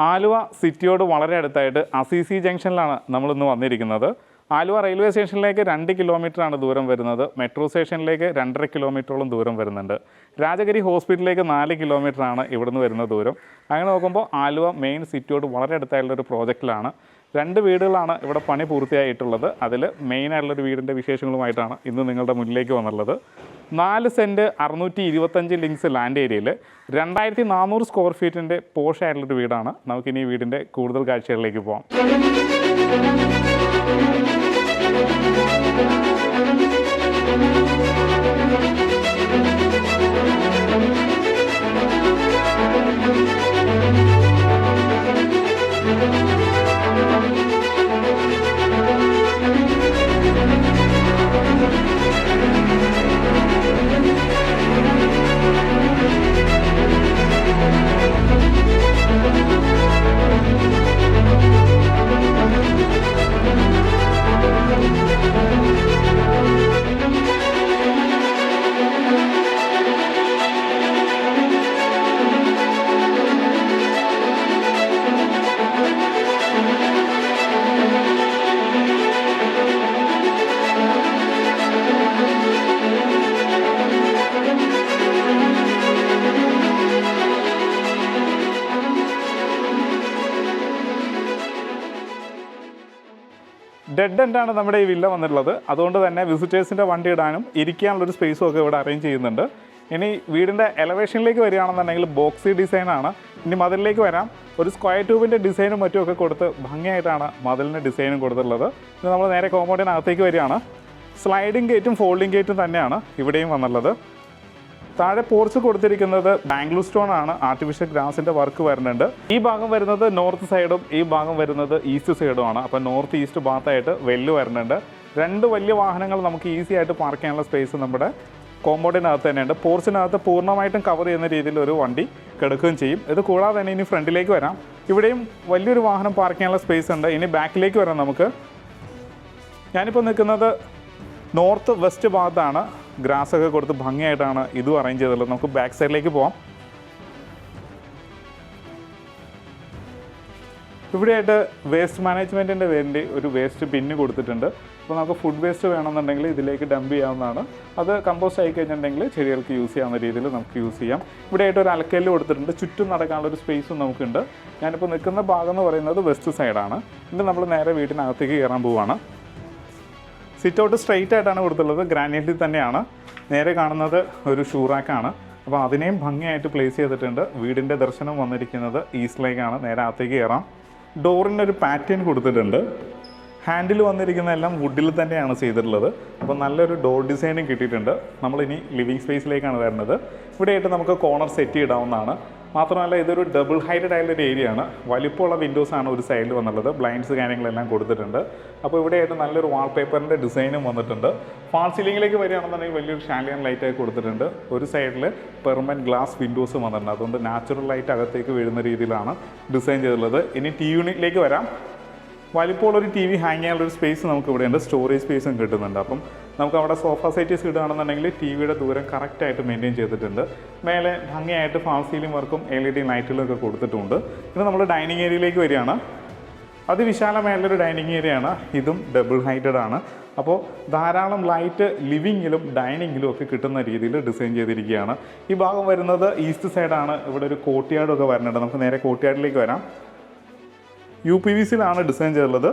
ആലുവ സിറ്റിയോട് വളരെ അടുത്തായിട്ട് അസീസി ജംഗ്ഷനിലാണ് നമ്മളിന്ന് വന്നിരിക്കുന്നത്. ആലുവ റെയിൽവേ സ്റ്റേഷനിലേക്ക് 2 കിലോമീറ്ററാണ് ദൂരം വരുന്നത്. മെട്രോ സ്റ്റേഷനിലേക്ക് 2.5 കിലോമീറ്ററോളം ദൂരം വരുന്നുണ്ട്. രാജഗിരി ഹോസ്പിറ്റലിലേക്ക് 4 കിലോമീറ്ററാണ് ഇവിടുന്ന് വരുന്ന ദൂരം. അങ്ങനെ നോക്കുമ്പോൾ ആലുവ മെയിൻ സിറ്റിയോട് വളരെ അടുത്തായിട്ടുള്ളൊരു പ്രോജക്റ്റിലാണ്. 2 വീടുകളാണ് ഇവിടെ പണി പൂർത്തിയായിട്ടുള്ളത്. അതിൽ മെയിനായിട്ടുള്ളൊരു വീടിൻ്റെ വിശേഷങ്ങളുമായിട്ടാണ് ഇന്ന് നിങ്ങളുടെ മുന്നിലേക്ക് വന്നുള്ളത്. 4 സെൻറ്റ് 625 ലിങ്ക്സ് ലാൻഡ് ഏരിയയിൽ 2400 സ്ക്വയർ ഫീറ്റിൻ്റെ പോഷായിട്ടുള്ളൊരു വീടാണ്. നമുക്കിനി ഈ വീടിൻ്റെ കൂടുതൽ കാഴ്ചകളിലേക്ക് പോകാം. ഡെഡ് എൻഡാണ് നമ്മുടെ ഈ വില്ല വന്നിട്ടുള്ളത്. അതുകൊണ്ട് തന്നെ വിസിറ്റേഴ്സിൻ്റെ വണ്ടി ഇടാനും ഇരിക്കാനുള്ളൊരു സ്പേസും ഒക്കെ ഇവിടെ അറേഞ്ച് ചെയ്യുന്നുണ്ട്. ഇനി വീടിൻ്റെ എലവേഷനിലേക്ക് വരികയാണെന്നുണ്ടെങ്കിൽ ബോക്സി ഡിസൈനാണ്. ഇനി മതിലിലേക്ക് വരാം. ഒരു സ്ക്വയർ ട്യൂബിൻ്റെ ഡിസൈനും മറ്റുമൊക്കെ കൊടുത്ത് ഭംഗിയായിട്ടാണ് മതിലിൻ്റെ ഡിസൈനും കൊടുത്തിട്ടുള്ളത്. ഇനി നമ്മൾ നേരെ കോമ്പൗണ്ടിനകത്തേക്ക് വരികയാണ്. സ്ലൈഡിങ് ഗേറ്റും ഫോൾഡിംഗ് ഗേറ്റും തന്നെയാണ് ഇവിടെയും വന്നുള്ളത്. താഴെ പോർച്ച് കൊടുത്തിരിക്കുന്നത് ബാംഗ്ലൂർ സ്റ്റോൺ ആണ്. ആർട്ടിഫിഷ്യൽ ഗ്രാസിൻ്റെ വർക്ക് വരുന്നുണ്ട്. ഈ ഭാഗം വരുന്നത് നോർത്ത് സൈഡും ഈ ഭാഗം വരുന്നത് ഈസ്റ്റ് സൈഡുമാണ്. അപ്പോൾ നോർത്ത് ഈസ്റ്റ് ഭാഗത്തായിട്ട് വെല്ല് വരുന്നുണ്ട്. 2 വലിയ വാഹനങ്ങൾ നമുക്ക് ഈസി ആയിട്ട് പാർക്ക് ചെയ്യാനുള്ള സ്പേസ് നമ്മുടെ കോമ്പൗണ്ടിനകത്ത് തന്നെയുണ്ട്. പോർച്ചിനകത്ത് പൂർണ്ണമായിട്ടും കവർ ചെയ്യുന്ന രീതിയിൽ ഒരു വണ്ടി കിടക്കുകയും ചെയ്യും. ഇത് കൂടാതെ തന്നെ ഇനി ഫ്രണ്ടിലേക്ക് വരാം. ഇവിടെയും വലിയൊരു വാഹനം പാർക്ക് ചെയ്യാനുള്ള സ്പേസ് ഉണ്ട്. ഇനി ബാക്കിലേക്ക് വരാം നമുക്ക്. ഞാനിപ്പോൾ നിൽക്കുന്നത് നോർത്ത് വെസ്റ്റ് ഭാഗത്താണ്. ഗ്രാസൊക്കെ കൊടുത്ത് ഭംഗിയായിട്ടാണ് ഇതും അറേഞ്ച് ചെയ്തിട്ടുള്ളത്. നമുക്ക് ബാക്ക് സൈഡിലേക്ക് പോകാം. ഇവിടെയായിട്ട് വേസ്റ്റ് മാനേജ്മെൻറ്റിൻ്റെ വേണ്ടി ഒരു വേസ്റ്റ് ബിന്ന് കൊടുത്തിട്ടുണ്ട്. അപ്പോൾ നമുക്ക് ഫുഡ് വേസ്റ്റ് വേണമെന്നുണ്ടെങ്കിൽ ഇതിലേക്ക് ഡംപ് ചെയ്യാവുന്നതാണ്. അത് കമ്പോസ്റ്റ് ആയി കഴിഞ്ഞിട്ടുണ്ടെങ്കിൽ ചെടികൾക്ക് യൂസ് ചെയ്യാവുന്ന രീതിയിൽ നമുക്ക് യൂസ് ചെയ്യാം. ഇവിടെയായിട്ട് ഒരു അലക്കല്ല് കൊടുത്തിട്ടുണ്ട്. ചുറ്റും നടക്കാനുള്ള ഒരു സ്പേസും നമുക്കുണ്ട്. ഞാനിപ്പോൾ നിൽക്കുന്ന ഭാഗം എന്ന് പറയുന്നത് വെസ്റ്റ് സൈഡാണ്. ഇത് നമ്മൾ നേരെ വീട്ടിനകത്തേക്ക് കയറാൻ പോവുകയാണ്. സിറ്റ് ഔട്ട് സ്ട്രെയിറ്റ് ആയിട്ടാണ് കൊടുത്തുള്ളത്. ഗ്രാനൈറ്റിൽ തന്നെയാണ്. നേരെ കാണുന്നത് ഒരു ഷൂറാക്കാണ്. അപ്പോൾ അതിനെയും ഭംഗിയായിട്ട് പ്ലേസ് ചെയ്തിട്ടുണ്ട്. വീടിൻ്റെ ദർശനം വന്നിരിക്കുന്നത് ഈസ്റ്റിലേക്കാണ്. നേരെ അകത്തേക്ക് കയറാം. ഡോറിനൊരു പാറ്റേൺ കൊടുത്തിട്ടുണ്ട്. ഹാൻഡിൽ വന്നിരിക്കുന്നതെല്ലാം വുഡിൽ തന്നെയാണ് ചെയ്തിട്ടുള്ളത്. അപ്പോൾ നല്ലൊരു ഡോർ ഡിസൈനും കിട്ടിയിട്ടുണ്ട്. നമ്മളിനി ലിവിങ് സ്പേസിലേക്കാണ് വരുന്നത്. ഇവിടെയായിട്ട് നമുക്ക് കോർണർ സെറ്റ് ഇടാവുന്നതാണ്. മാത്രമല്ല ഇതൊരു ഡബിൾ ഹൈറ്റഡ് ആയിട്ടുള്ളൊരു ഏരിയ ആണ്. വലിപ്പമുള്ള വിൻഡോസാണ് ഒരു സൈഡിൽ വന്നുള്ളത്. ബ്ലൈൻഡ്സ് കാര്യങ്ങളെല്ലാം കൊടുത്തിട്ടുണ്ട്. അപ്പോൾ ഇവിടെയായിട്ട് നല്ലൊരു വാൾപേപ്പറിൻ്റെ ഡിസൈനും വന്നിട്ടുണ്ട്. ഫാൾ സീലിംഗിലേക്ക് വരികയാണെന്നുണ്ടെങ്കിൽ വലിയൊരു ഷാലിയൻ ലൈറ്റായി കൊടുത്തിട്ടുണ്ട്. ഒരു സൈഡിൽ പെർമനൻറ്റ് ഗ്ലാസ് വിൻഡോസും വന്നിട്ടുണ്ട്. അതുകൊണ്ട് നാച്ചുറൽ ലൈറ്റ് അകത്തേക്ക് വീഴുന്ന രീതിയിലാണ് ഡിസൈൻ ചെയ്തിട്ടുള്ളത്. ഇനി ടി യൂണിറ്റിലേക്ക് വരാം. വലിപ്പമുള്ളൊരു ടി വി ഹാങ് ചെയ്യാനുള്ളൊരു സ്പേസ് നമുക്ക് ഇവിടെയുണ്ട്. സ്റ്റോറേജ് സ്പേസും കിട്ടുന്നുണ്ട്. അപ്പം നമുക്ക് അവിടെ സോഫ സെറ്റീസ് ഇടുകയാണെന്നുണ്ടെങ്കിൽ ടി വിയുടെ ദൂരം കറക്റ്റായിട്ട് മെയിൻറ്റെയിൻ ചെയ്തിട്ടുണ്ട്. മേലെ ഭംഗിയായിട്ട് ഫാൾ സീലിംഗ് വർക്കും LED ലൈറ്റുകളൊക്കെ കൊടുത്തിട്ടുണ്ട്. ഇന്ന് നമ്മൾ ഡൈനിങ് ഏരിയയിലേക്ക് വരികയാണ്. അതിവിശാലമായുള്ളൊരു ഡൈനിങ് ഏരിയയാണ്. ഇതും ഡബിൾ ഹൈറ്റഡ് ആണ്. അപ്പോൾ ധാരാളം ലൈറ്റ് ലിവിങ്ങിലും ഡൈനിങ്ങിലും ഒക്കെ കിട്ടുന്ന രീതിയിൽ ഡിസൈൻ ചെയ്തിരിക്കുകയാണ്. ഈ ഭാഗം വരുന്നത് ഈസ്റ്റ് സൈഡാണ്. ഇവിടെ ഒരു കോർട്ട്യാർഡൊക്കെ വരുന്നുണ്ട്. നമുക്ക് നേരെ കോർട്ട്യാർഡിലേക്ക് വരാം. UPVCയിലാണ് ഡിസൈൻ ചെയ്തിട്ടുള്ളത്.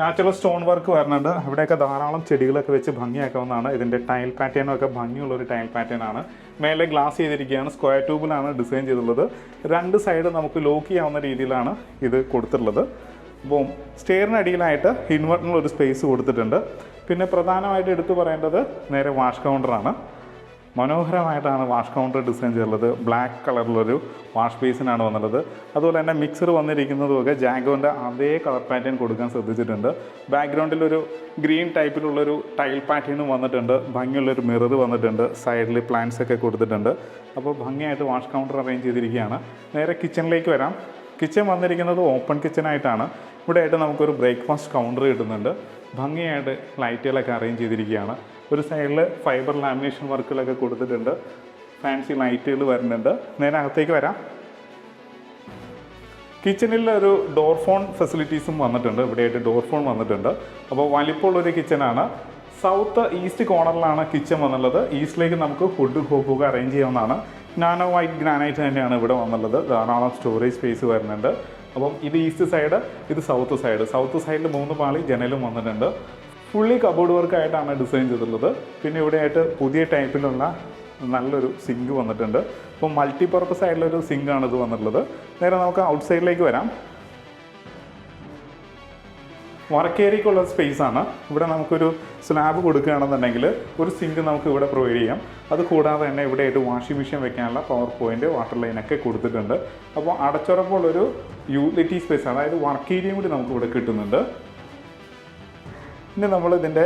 നാച്ചുറൽ സ്റ്റോൺ വർക്ക് വരുന്നുണ്ട്. ഇവിടെയൊക്കെ ധാരാളം ചെടികളൊക്കെ വെച്ച് ഭംഗിയാക്കാവുന്നതാണ്. ഇതിൻ്റെ ടൈൽ പാറ്റേണും ഒക്കെ ഭംഗിയുള്ളൊരു ടൈൽ പാറ്റേൺ ആണ്. മേലെ ഗ്ലാസ് ചെയ്തിരിക്കുകയാണ്. സ്ക്വയർ ട്യൂബിലാണ് ഡിസൈൻ ചെയ്തിട്ടുള്ളത്. 2 സൈഡ് നമുക്ക് ലോക്ക് ചെയ്യാവുന്ന രീതിയിലാണ് ഇത് കൊടുത്തിട്ടുള്ളത്. അപ്പോൾ സ്റ്റെയറിനടിയിലായിട്ട് ഇൻവെർട്ടറിനൊരു സ്പേസ് കൊടുത്തിട്ടുണ്ട്. പിന്നെ പ്രധാനമായിട്ട് എടുത്തു പറയേണ്ടത് നേരെ വാഷ് കൗണ്ടറാണ്. മനോഹരമായിട്ടാണ് വാഷ് കൗണ്ടർ ഡിസൈൻ ചെയ്തിട്ടുള്ളത്. ബ്ലാക്ക് കളറിലൊരു വാഷ് ബേസിനാണ് വന്നുള്ളത്. അതുപോലെ തന്നെ മിക്സർ വന്നിരിക്കുന്നതുമൊക്കെ ജാഗോൻ്റെ അതേ കളർ പാറ്റേൺ കൊടുക്കാൻ ശ്രദ്ധിച്ചിട്ടുണ്ട്. ബാക്ക്ഗ്രൗണ്ടിലൊരു ഗ്രീൻ ടൈപ്പിലുള്ളൊരു ടൈൽ പാറ്റേണും വന്നിട്ടുണ്ട്. ഭംഗിയുള്ളൊരു മിറർ വന്നിട്ടുണ്ട്. സൈഡിൽ പ്ലാന്റ്സ് ഒക്കെ കൊടുത്തിട്ടുണ്ട്. അപ്പോൾ ഭംഗിയായിട്ട് വാഷ് കൗണ്ടർ അറേഞ്ച് ചെയ്തിരിക്കുകയാണ്. നേരെ കിച്ചണിലേക്ക് വരാം. കിച്ചൺ വന്നിരിക്കുന്നത് ഓപ്പൺ കിച്ചണായിട്ടാണ്. ഇവിടെയായിട്ട് നമുക്കൊരു ബ്രേക്ക്ഫാസ്റ്റ് കൗണ്ടർ കിട്ടുന്നുണ്ട്. ഭംഗിയായിട്ട് ലൈറ്റുകളൊക്കെ അറേഞ്ച് ചെയ്തിരിക്കുകയാണ്. ഒരു സൈഡിൽ ഫൈബർ ലാമിനേഷൻ വർക്കുകളൊക്കെ കൊടുത്തിട്ടുണ്ട്. ഫാൻസി ലൈറ്റുകൾ വരുന്നുണ്ട്. നേരെ അകത്തേക്ക് വരാം. കിച്ചണിൽ ഒരു ഡോർ ഫോൺ ഫെസിലിറ്റീസും വന്നിട്ടുണ്ട്. ഇവിടെയായിട്ട് ഡോർ ഫോൺ വന്നിട്ടുണ്ട്. അപ്പോൾ വലിപ്പമുള്ളൊരു കിച്ചനാണ്. സൗത്ത് ഈസ്റ്റ് കോർണറിലാണ് കിച്ചൺ വന്നുള്ളത്. ഈസ്റ്റിലേക്ക് നമുക്ക് ഫുഡ് ഹോപ്പൊക്കെ അറേഞ്ച് ചെയ്യാവുന്നതാണ്. നാനോ വൈറ്റ് ഗ്രാനൈറ്റ് തന്നെയാണ് ഇവിടെ വന്നുള്ളത്. ധാരാളം സ്റ്റോറേജ് സ്പേസ് വരുന്നുണ്ട്. അപ്പം ഇത് ഈസ്റ്റ് സൈഡ്, ഇത് സൗത്ത് സൈഡ്. സൗത്ത് സൈഡിൽ 3 പാളി ജനലും വന്നിട്ടുണ്ട്. ഫുള്ളി കബോർഡ് വർക്കായിട്ടാണ് ഡിസൈൻ ചെയ്തിട്ടുള്ളത്. പിന്നെ ഇവിടെയായിട്ട് പുതിയ ടൈപ്പിലുള്ള നല്ലൊരു സിങ്ക് വന്നിട്ടുണ്ട്. അപ്പോൾ മൾട്ടിപർപ്പസ് ആയിട്ടുള്ളൊരു സിങ്കാണ് ഇത് വന്നിട്ടുള്ളത്. നേരെ നമുക്ക് ഔട്ട് സൈഡിലേക്ക് വരാം. വർക്ക് ഏരിയക്കുള്ള സ്പേസാണ്. ഇവിടെ നമുക്കൊരു സ്ലാബ് കൊടുക്കുകയാണെന്നുണ്ടെങ്കിൽ ഒരു സിങ്ക് നമുക്ക് ഇവിടെ പ്രൊവൈഡ് ചെയ്യാം. അത് കൂടാതെ തന്നെ ഇവിടെയായിട്ട് വാഷിംഗ് മെഷീൻ വെക്കാനുള്ള പവർ പോയിൻ്റ്, വാട്ടർ ലൈനൊക്കെ കൊടുത്തിട്ടുണ്ട്. അപ്പോൾ അടച്ചുറപ്പുള്ളൊരു യൂട്ടിലിറ്റി സ്പേസ്, അതായത് വർക്ക് ഏരിയയും കൂടി നമുക്ക് ഇവിടെ കിട്ടുന്നുണ്ട്. ഇനി നമ്മൾ ഇതിൻ്റെ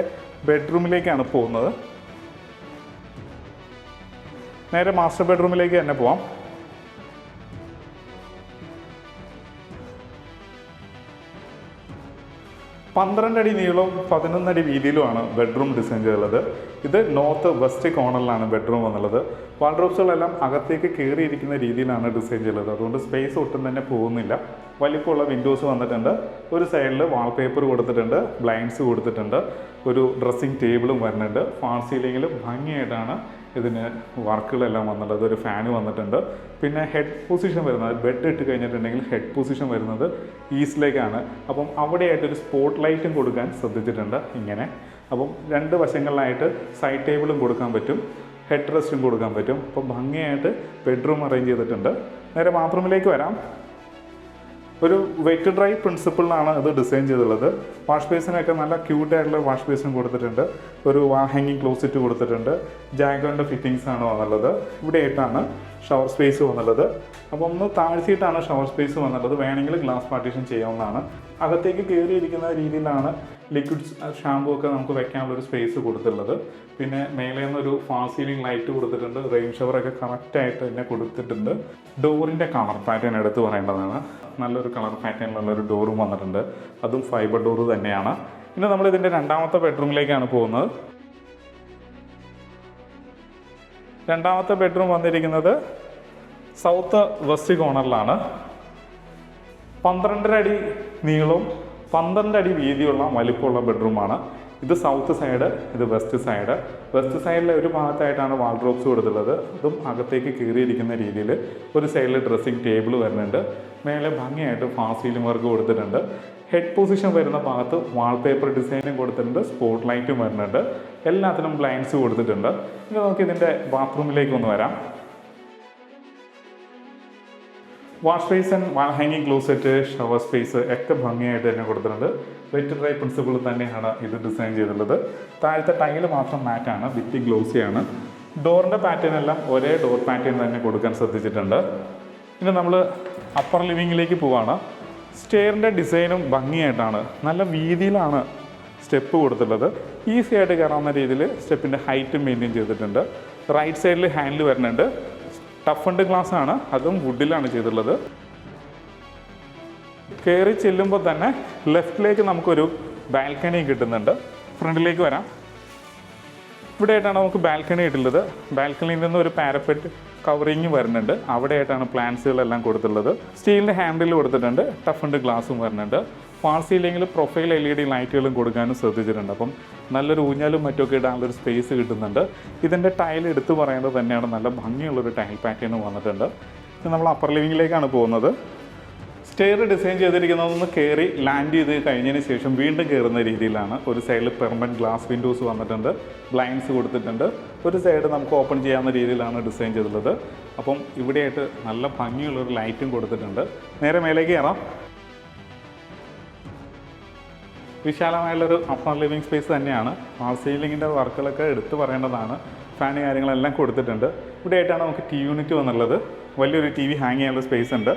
ബെഡ്റൂമിലേക്കാണ് പോകുന്നത്. നേരെ മാസ്റ്റർ ബെഡ്റൂമിലേക്ക് തന്നെ പോവാം. 12 അടി നീളവും 11 അടി വീതിയിലുമാണ് ബെഡ്റൂം ഡിസൈൻ ചെയ്തുള്ളത്. ഇത് നോർത്ത് വെസ്റ്റ് കോർണറിലാണ് ബെഡ്റൂം വന്നുള്ളത്. വാർഡ്രോബ്സുകളെല്ലാം അകത്തേക്ക് കയറിയിരിക്കുന്ന രീതിയിലാണ് ഡിസൈൻ ചെയ്തത്. അതുകൊണ്ട് സ്പേസ് ഒട്ടും തന്നെ പോകുന്നില്ല. വലിപ്പമുള്ള വിൻഡോസ് വന്നിട്ടുണ്ട്. ഒരു സൈഡിൽ വാൾപേപ്പർ കൊടുത്തിട്ടുണ്ട്, ബ്ലൈൻഡ്സ് കൊടുത്തിട്ടുണ്ട്, ഒരു ഡ്രസ്സിംഗ് ടേബിളും വരുന്നുണ്ട്. ഫാൾ സീലിങ്ങിൽ ഭംഗിയായിട്ടാണ് ഇതിന് വർക്കുകളെല്ലാം വന്നുള്ളത്. ഒരു ഫാന് വന്നിട്ടുണ്ട്. പിന്നെ ഹെഡ് പൊസിഷൻ വരുന്നത്, ബെഡ് ഇട്ട് കഴിഞ്ഞിട്ടുണ്ടെങ്കിൽ ഹെഡ് പൊസിഷൻ വരുന്നത് ഈസ്റ്റിലേക്കാണ്. അപ്പം അവിടെയായിട്ടൊരു സ്പോട്ട് ലൈറ്റും കൊടുക്കാൻ ശ്രദ്ധിച്ചിട്ടുണ്ട് ഇങ്ങനെ. അപ്പം 2 വശങ്ങളിലായിട്ട് സൈഡ് ടേബിളും കൊടുക്കാൻ പറ്റും, ഹെഡ് റെസ്റ്റും കൊടുക്കാൻ പറ്റും. അപ്പം ഭംഗിയായിട്ട് ബെഡ്റൂം അറേഞ്ച് ചെയ്തിട്ടുണ്ട്. നേരെ ബാത്റൂമിലേക്ക് വരാം. ഒരു വെറ്റ് ഡ്രൈ പ്രിൻസിപ്പിളിലാണ് ഇത് ഡിസൈൻ ചെയ്തിട്ടുള്ളത്. വാഷ് ബേസിനൊക്കെ നല്ല ക്യൂട്ടായിട്ടുള്ള വാഷ് ബേസിൻ കൊടുത്തിട്ടുണ്ട്. ഒരു വാൾ ഹാങ്ങിങ് ക്ലോസറ്റ് കൊടുത്തിട്ടുണ്ട്. ജാഗോൻ്റെ ഫിറ്റിങ്സ് ആണ് വന്നുള്ളത്. ഇവിടെ ആയിട്ടാണ് ഷവർ സ്പേസ് വന്നുള്ളത്. അപ്പോൾ ഒന്ന് താഴ്ത്തിയിട്ടാണ് ഷവർ സ്പേസ് വന്നുള്ളത്. വേണമെങ്കിൽ ഗ്ലാസ് പാർട്ടീഷൻ ചെയ്യാവുന്നതാണ്. അകത്തേക്ക് കയറിയിരിക്കുന്ന രീതിയിലാണ് ലിക്വിഡ് ഷാമ്പൂ ഒക്കെ നമുക്ക് വെക്കാനുള്ളൊരു സ്പേസ് കൊടുത്തിട്ടുള്ളത്. പിന്നെ മേലെ നിന്നൊരു ഫാൾ സീലിംഗ് ലൈറ്റ് കൊടുത്തിട്ടുണ്ട്. റെയിൻ ഷവറൊക്കെ കറക്റ്റായിട്ട് തന്നെ കൊടുത്തിട്ടുണ്ട്. ഡോറിൻ്റെ കളർ പാറ്റേൺ എടുത്ത് പറയേണ്ടതാണ്. നല്ലൊരു കളർ പാറ്റേണിലുള്ളൊരു ഡോറും വന്നിട്ടുണ്ട്. അതും ഫൈബർ ഡോർ തന്നെയാണ്. ഇനി നമ്മളിതിൻ്റെ 2ാമത്തെ ബെഡ്റൂമിലേക്കാണ് പോകുന്നത്. 2ാമത്തെ ബെഡ്റൂം വന്നിരിക്കുന്നത് സൗത്ത് വെസ്റ്റ് കോർണറിലാണ്. 12 അടി നീളവും 12 അടി വീതിയുള്ള വലിപ്പമുള്ള ബെഡ്റൂമാണ്. ഇത് സൗത്ത് സൈഡ്, ഇത് വെസ്റ്റ് സൈഡ്. വെസ്റ്റ് സൈഡിലെ ഒരു ഭാഗത്തായിട്ടാണ് വാൾഡ്രോബ്സ് കൊടുത്തിട്ടുള്ളത്. അതും അകത്തേക്ക് കയറിയിരിക്കുന്ന രീതിയിൽ. ഒരു സൈഡിൽ ഡ്രസ്സിംഗ് ടേബിൾ വരുന്നുണ്ട്. മേലെ ഭംഗിയായിട്ട് ഫാൾ സീലിംഗ് വർക്ക് കൊടുത്തിട്ടുണ്ട്. ഹെഡ് പൊസിഷൻ വരുന്ന ഭാഗത്ത് വാൾപേപ്പർ ഡിസൈനും കൊടുത്തിട്ടുണ്ട്, സ്പോട്ട് ലൈറ്റും വരുന്നുണ്ട്. എല്ലാത്തിനും ബ്ലൈൻഡ്സ് കൊടുത്തിട്ടുണ്ട്. ഇനി നമുക്ക് ഇതിൻ്റെ ബാത്റൂമിലേക്ക് ഒന്ന് വരാം. വാഷ് ബേസിൻ, വാൾ ഹാങ്ങിങ് ക്ലോസറ്റ്, ഷവർ സ്പേസ് ഒക്കെ ഭംഗിയായിട്ട് തന്നെ കൊടുത്തിട്ടുണ്ട്. വെറ്റ് ഡ്രൈ പ്രിൻസിപ്പിൾ തന്നെയാണ് ഇത് ഡിസൈൻ ചെയ്തിട്ടുള്ളത്. താഴത്തെ ടൈല് മാത്രം മാറ്റാണ്, ഭിത്തി ഗ്ലോസിയാണ്. ഡോറിൻ്റെ പാറ്റേൺ എല്ലാം ഒരേ ഡോർ പാറ്റേൺ തന്നെ കൊടുക്കാൻ ശ്രദ്ധിച്ചിട്ടുണ്ട്. ഇനി നമ്മൾ അപ്പർ ലിവിങ്ങിലേക്ക് പോവാണ്. സ്റ്റെയറിൻ്റെ ഡിസൈനും ഭംഗിയായിട്ടാണ്, നല്ല വീതിയിലാണ് സ്റ്റെപ്പ് കൊടുത്തിട്ടുള്ളത്. ഈസി ആയിട്ട് കയറാവുന്ന രീതിയിൽ സ്റ്റെപ്പിൻ്റെ ഹൈറ്റ് മെയിൻറ്റെയിൻ ചെയ്തിട്ടുണ്ട്. റൈറ്റ് സൈഡിൽ ഹാൻഡിൽ വരുന്നുണ്ട്. ടഫൻഡ് ഗ്ലാസ് ആണ്, അതും വുഡിലാണ് ചെയ്തിട്ടുള്ളത്. കയറി ചെല്ലുമ്പോൾ തന്നെ ലെഫ്റ്റിലേക്ക് നമുക്കൊരു ബാൽക്കണി കിട്ടുന്നുണ്ട്. ഫ്രണ്ടിലേക്ക് വരാം. ഇവിടെയായിട്ടാണ് നമുക്ക് ബാൽക്കണി ഇട്ടുള്ളത്. ബാൽക്കണിയിൽ നിന്ന് ഒരു പാരപ്പറ്റ് കവറിങ് വരുന്നുണ്ട്. അവിടെയായിട്ടാണ് പ്ലാന്റ്സുകളെല്ലാം കൊടുത്തിട്ടുള്ളത്. സ്റ്റീലിൻ്റെ ഹാൻഡിൽ കൊടുത്തിട്ടുണ്ട്. ടഫൻഡ് ഗ്ലാസും വരുന്നുണ്ട്. ഫാൾ സീലിംഗിൽ പ്രൊഫൈൽ LED ലൈറ്റുകളും കൊടുക്കാനും ശ്രദ്ധിച്ചിട്ടുണ്ട്. അപ്പം നല്ലൊരു ഊഞ്ഞാലും മറ്റുമൊക്കെ ഇടാനുള്ളൊരു സ്പേസ് കിട്ടുന്നുണ്ട്. ഇതിൻ്റെ ടൈൽ എടുത്ത് പറയേണ്ടത് തന്നെയാണ്, നല്ല ഭംഗിയുള്ളൊരു ടൈൽ പാറ്റേൺ വന്നിട്ടുണ്ട്. ഇത് നമ്മൾ അപ്പർ ലിവിങ്ങിലേക്കാണ് പോകുന്നത്. സ്റ്റെയർ ഡിസൈൻ ചെയ്തിരിക്കുന്നതൊന്ന് കയറി ലാൻഡ് ചെയ്ത് കഴിഞ്ഞതിന് ശേഷം വീണ്ടും കയറുന്ന രീതിയിലാണ്. ഒരു സൈഡിൽ പെർമനൻറ്റ് ഗ്ലാസ് വിൻഡോസ് വന്നിട്ടുണ്ട്, ബ്ലൈൻഡ്സ് കൊടുത്തിട്ടുണ്ട്. ഒരു സൈഡ് നമുക്ക് ഓപ്പൺ ചെയ്യാവുന്ന രീതിയിലാണ് ഡിസൈൻ ചെയ്തിട്ടുള്ളത്. അപ്പം ഇവിടെയായിട്ട് നല്ല ഭംഗിയുള്ളൊരു ലൈറ്റും കൊടുത്തിട്ടുണ്ട്. നേരെ മേലേക്ക് കയറാം. വിശാലമായുള്ളൊരു അപ്പർ ലിവിങ് സ്പേസ് തന്നെയാണ്. ഫാൾ സീലിങ്ങിൻ്റെ വർക്കുകളൊക്കെ എടുത്ത് പറയേണ്ടതാണ്. ഫാന് കാര്യങ്ങളെല്ലാം കൊടുത്തിട്ടുണ്ട്. ഇവിടെയായിട്ടാണ് നമുക്ക് TV യൂണിറ്റ് വന്നുള്ളത്. വലിയൊരു TV ഹാങ് ചെയ്യാനുള്ള സ്പേസ് ഉണ്ട്.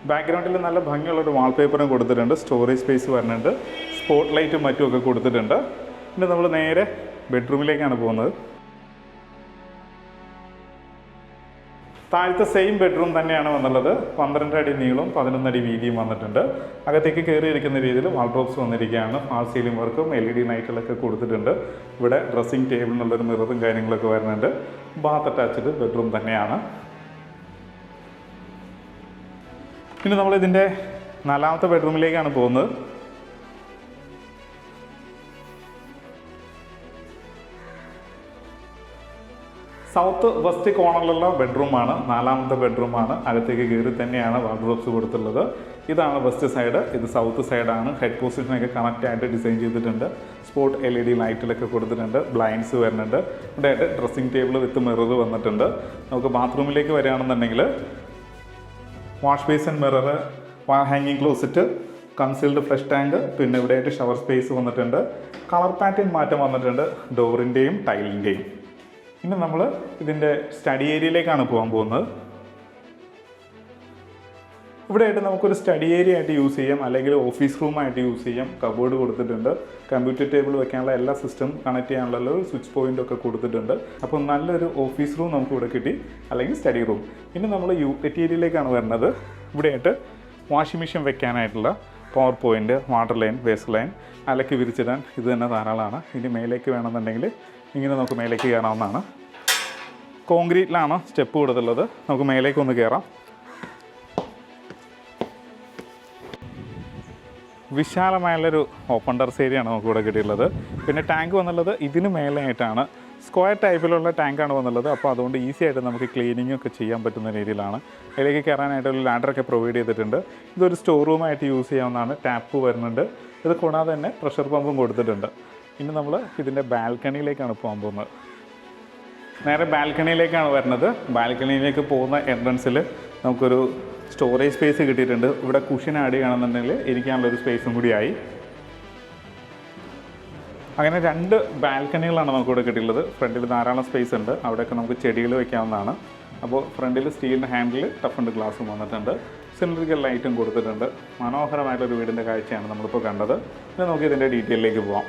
ബാക്ക്ഗ്രൗണ്ടിൽ നല്ല ഭംഗിയുള്ളൊരു വാൾപേപ്പറും കൊടുത്തിട്ടുണ്ട്. സ്റ്റോറേജ് സ്പേസ് വരുന്നുണ്ട്. സ്പോട്ട് ലൈറ്റും മറ്റുമൊക്കെ കൊടുത്തിട്ടുണ്ട്. പിന്നെ നമ്മൾ നേരെ ബെഡ്റൂമിലേക്കാണ് പോകുന്നത്. താഴത്തെ സെയിം ബെഡ്റൂം തന്നെയാണ് വന്നുള്ളത്. 12 അടി നീളവും 11 അടി വീതിയും വന്നിട്ടുണ്ട്. അകത്തേക്ക് കയറിയിരിക്കുന്ന രീതിയിൽ വാൾഡ്രോബ്സ് വന്നിരിക്കുകയാണ്. ഫാൾ സീലിംഗ് വർക്കും LED ലൈറ്റുകളൊക്കെ കൊടുത്തിട്ടുണ്ട്. ഇവിടെ ഡ്രസ്സിംഗ് ടേബിളിനുള്ളൊരു മിററും കാര്യങ്ങളൊക്കെ വരുന്നുണ്ട്. ബാത്ത് അറ്റാച്ച്ഡ് ബെഡ്റൂം തന്നെയാണ്. ഇനി നമ്മളിതിൻ്റെ നാലാമത്തെ ബെഡ്റൂമിലേക്കാണ് പോകുന്നത്. സൗത്ത് വെസ്റ്റ് കോർണറിലുള്ള ബെഡ്റൂമാണ്, നാലാമത്തെ ബെഡ്റൂമാണ്. അകത്തേക്ക് കയറി തന്നെയാണ് വാർഡ്രോബ്സ് കൊടുത്തുള്ളത്. ഇതാണ് വെസ്റ്റ് സൈഡ്, ഇത് സൗത്ത് സൈഡാണ്. ഹെഡ് പൊസിഷനൊക്കെ കണക്റ്റ് ആയിട്ട് ഡിസൈൻ ചെയ്തിട്ടുണ്ട്. സ്പോട്ട് LED ലൈറ്റിലൊക്കെ കൊടുത്തിട്ടുണ്ട്. ബ്ലൈൻഡ്സ് വരുന്നുണ്ട്. ഇവിടെ ആയിട്ട് ഡ്രസ്സിംഗ് ടേബിൾ വിത്ത് മിറർ വന്നിട്ടുണ്ട്. നമുക്ക് ബാത്റൂമിലേക്ക് വരികയാണെന്നുണ്ടെങ്കിൽ വാഷ് ബേസിൻ, മിറർ, ഹാങ്ങിങ് ക്ലോസറ്റ്, കൺസീൽഡ് ഫ്ലഷ് ടാങ്ക്, പിന്നെ ഇവിടെയായിട്ട് ഷവർ സ്പേസ് വന്നിട്ടുണ്ട്. കളർ പാറ്റേൺ മാറ്റം വന്നിട്ടുണ്ട് ഡോറിൻ്റെയും ടൈലിൻ്റെയും. ഇനി നമ്മൾ ഇതിൻ്റെ സ്റ്റഡി ഏരിയയിലേക്കാണ് പോകാൻ പോകുന്നത്. ഇവിടെയായിട്ട് നമുക്കൊരു സ്റ്റഡി ഏരിയ ആയിട്ട് യൂസ് ചെയ്യാം, അല്ലെങ്കിൽ ഓഫീസ് റൂമായിട്ട് യൂസ് ചെയ്യാം. കബോർഡ് കൊടുത്തിട്ടുണ്ട്. കമ്പ്യൂട്ടർ ടേബിൾ വെക്കാനുള്ള എല്ലാ സിസ്റ്റം കണക്ട് ചെയ്യാനുള്ള ഒരു സ്വിച്ച് പോയിൻ്റ് ഒക്കെ കൊടുത്തിട്ടുണ്ട്. അപ്പോൾ നല്ലൊരു ഓഫീസ് റൂം നമുക്ക് ഇവിടെ കിട്ടി, അല്ലെങ്കിൽ സ്റ്റഡി റൂം. ഇനി നമ്മൾ യൂട്ടിലിറ്റി ഏരിയയിലേക്കാണ് വരുന്നത്. ഇവിടെയായിട്ട് വാഷിംഗ് മെഷീൻ വെക്കാനായിട്ടുള്ള power point, water line, waste line, അലക്കി വിരിച്ചിടാൻ ഇത് തന്നെ ധാരാളമാണ്. ഇനി മേലേക്ക് വേണമെന്നുണ്ടെങ്കിൽ ഇങ്ങനെ നമുക്ക് മേലേക്ക് കയറാവുന്നതാണ്. കോൺക്രീറ്റിലാണ് സ്റ്റെപ്പ് കൊടുത്തുള്ളത്. നമുക്ക് മേലേക്ക് ഒന്ന് കയറാം. വിശാലമായുള്ളൊരു ഓപ്പൺ ടെറസ് ഏരിയയാണ് നമുക്കിവിടെ കിട്ടിയിട്ടുള്ളത്. പിന്നെ ടാങ്ക് വന്നുള്ളത് ഇതിന് മേലെയായിട്ടാണ്. സ്ക്വയർ ടൈപ്പിലുള്ള ടാങ്കാണ് വന്നുള്ളത്. അപ്പോൾ അതുകൊണ്ട് ഈസി ആയിട്ട് നമുക്ക് ക്ലീനിങ് ഒക്കെ ചെയ്യാൻ പറ്റുന്ന രീതിയിലാണ്. അതിലേക്ക് കയറാനായിട്ട് ഒരു ലാഡറൊക്കെ പ്രൊവൈഡ് ചെയ്തിട്ടുണ്ട്. ഇതൊരു സ്റ്റോർ റൂമായിട്ട് യൂസ് ചെയ്യാവുന്നതാണ്. ടാപ്പ് വരുന്നുണ്ട്. ഇത് കൂടാതെ തന്നെ പ്രഷർ പമ്പും കൊടുത്തിട്ടുണ്ട്. ഇനി നമ്മൾ ഇതിൻ്റെ ബാൽക്കണിയിലേക്കാണ് പോകാൻ പോകുന്നത്. നേരെ ബാൽക്കണിയിലേക്കാണ് വരുന്നത്. ബാൽക്കണിയിലേക്ക് പോകുന്ന എൻട്രൻസിൽ നമുക്കൊരു സ്റ്റോറേജ് സ്പേസ് കിട്ടിയിട്ടുണ്ട്. ഇവിടെ കുഷൻ ആഡ് ചെയ്യണമെന്നുണ്ടെങ്കിൽ ഇരിക്കാനുള്ളൊരു സ്പേസും കൂടിയായി. അങ്ങനെ 2 ബാൽക്കണികളാണ് നമുക്കിവിടെ കിട്ടിയിട്ടുള്ളത്. ഫ്രണ്ടിൽ ധാരാളം സ്പേസ് ഉണ്ട്. അവിടെയൊക്കെ നമുക്ക് ചെടികൾ വയ്ക്കാവുന്നതാണ്. അപ്പോൾ ഫ്രണ്ടിൽ സ്റ്റീലിൻ്റെ ഹാൻഡിൽ ടഫ് ആൻഡ് ഗ്ലാസും വന്നിട്ടുണ്ട്. സിലിണ്ടറിക്കൽ ലൈറ്റും കൊടുത്തിട്ടുണ്ട്. മനോഹരമായിട്ടൊരു വീടിൻ്റെ കാഴ്ചയാണ് നമ്മളിപ്പോൾ കണ്ടത്. ഇനി നമുക്ക് ഇതിൻ്റെ ഡീറ്റെയിലേക്ക് പോകാം.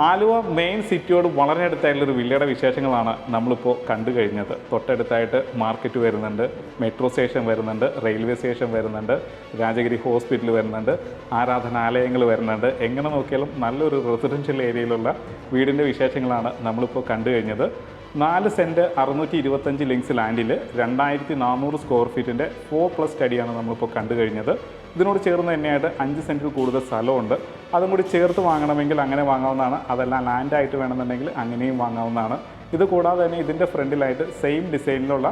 ആലുവ മെയിൻ സിറ്റിയോട് വളരെ അടുത്തായിട്ടുള്ളൊരു വില്ലയുടെ വിശേഷങ്ങളാണ് നമ്മളിപ്പോൾ കണ്ടു കഴിഞ്ഞത്. തൊട്ടടുത്തായിട്ട് മാർക്കറ്റ് വരുന്നുണ്ട്, മെട്രോ സ്റ്റേഷൻ വരുന്നുണ്ട്, റെയിൽവേ സ്റ്റേഷൻ വരുന്നുണ്ട്, രാജഗിരി ഹോസ്പിറ്റൽ വരുന്നുണ്ട്, ആരാധനാലയങ്ങൾ വരുന്നുണ്ട്. എങ്ങനെ നോക്കിയാലും നല്ലൊരു റെസിഡൻഷ്യൽ ഏരിയയിലുള്ള വീടിൻ്റെ വിശേഷങ്ങളാണ് നമ്മളിപ്പോൾ കണ്ടു കഴിഞ്ഞത്. 4 സെൻറ്റ് 625 ലിങ്ക്സ് ലാൻഡിൽ 2400 സ്ക്വയർ ഫീറ്റിൻ്റെ 4+ സ്റ്റഡിയാണ് നമ്മളിപ്പോൾ കണ്ടു കഴിഞ്ഞത്. ഇതിനോട് ചേർന്ന് തന്നെയായിട്ട് 5 സെൻറ്റിൽ കൂടുതൽ സ്ഥലമുണ്ട്. അതും കൂടി ചേർത്ത് വാങ്ങണമെങ്കിൽ അങ്ങനെ വാങ്ങാവുന്നതാണ്. അതെല്ലാം ലാൻഡായിട്ട് വേണമെന്നുണ്ടെങ്കിൽ അങ്ങനെയും വാങ്ങാവുന്നതാണ്. ഇത് കൂടാതെ തന്നെ ഇതിൻ്റെ ഫ്രണ്ടിലായിട്ട് സെയിം ഡിസൈനിലുള്ള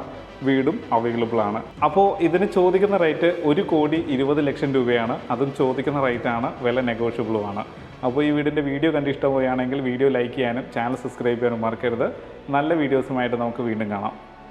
വീടും അവൈലബിൾ ആണ്. അപ്പോൾ ഇതിന് ചോദിക്കുന്ന റേറ്റ് 1,20,00,000 രൂപയാണ്. അതും ചോദിക്കുന്ന റേറ്റാണ്, വില നെഗോഷ്യബിളുമാണ്. അപ്പോൾ ഈ വീടിൻ്റെ വീഡിയോ കണ്ട് ഇഷ്ടമാവുകയാണെങ്കിൽ വീഡിയോ ലൈക്ക് ചെയ്യാനും ചാനൽ സബ്സ്ക്രൈബ് ചെയ്യാനും മറക്കരുത്. നല്ല വീഡിയോസുമായിട്ട് നമുക്ക് വീണ്ടും കാണാം.